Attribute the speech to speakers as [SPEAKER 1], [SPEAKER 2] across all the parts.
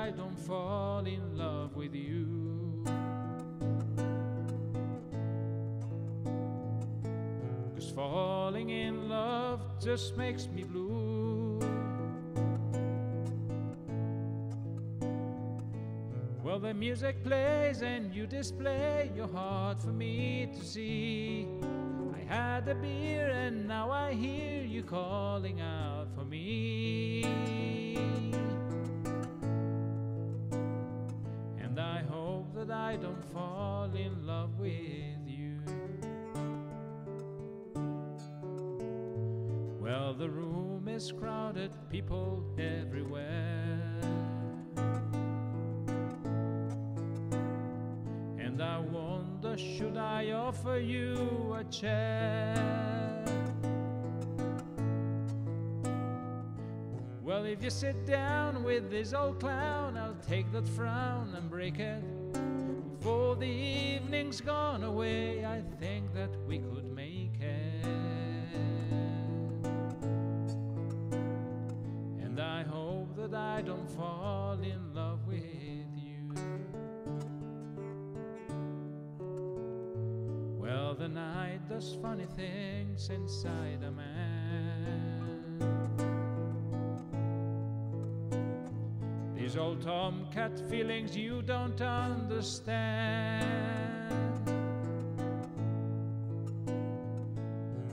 [SPEAKER 1] I don't fall in love with you. 'Cause falling in love just makes me blue. Well, the music plays and you display your heart for me to see. I had a beer and now I hear you calling out for me. And I hope that I don't fall in love with you. Well, the room is crowded, people everywhere. And I wonder, should I offer you a chair? Well, if you sit down with this old clown, I'll take that frown and break it. Before the evening's gone away, I think that we could make it. And I hope that I don't fall in love with you. Well, the night does funny things inside a man. These old tomcat feelings you don't understand.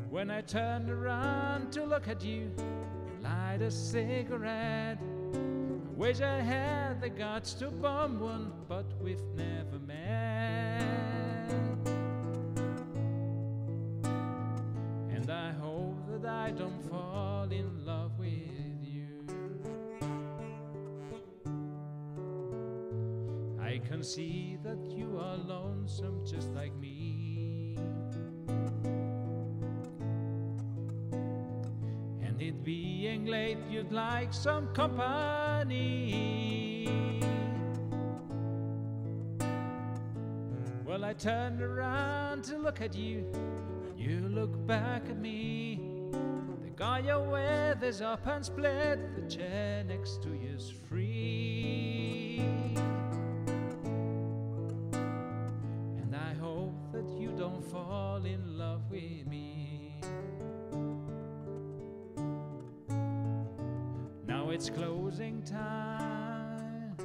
[SPEAKER 1] When I turned around to look at you, you light a cigarette. I wish I had the guts to bomb one, but we've never met. And I hope that I don't fall in love with you. I can see that you are lonesome just like me. And it being late, you'd like some company. Well, I turned around to look at you, you look back at me. The guy you're with is up and split, the chair next to you's free. And I hope that you don't fall in love with me. Now it's closing time,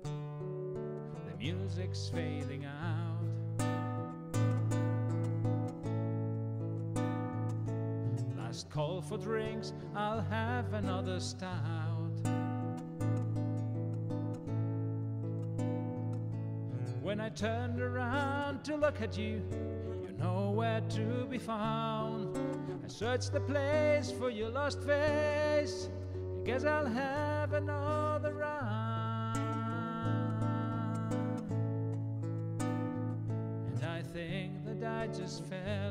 [SPEAKER 1] the music's fading out. Last call for drinks, I'll have another stout. When I turned around to look at you, you're nowhere to be found. I searched the place for your lost face. I guess I'll have another round. And I think that I just fell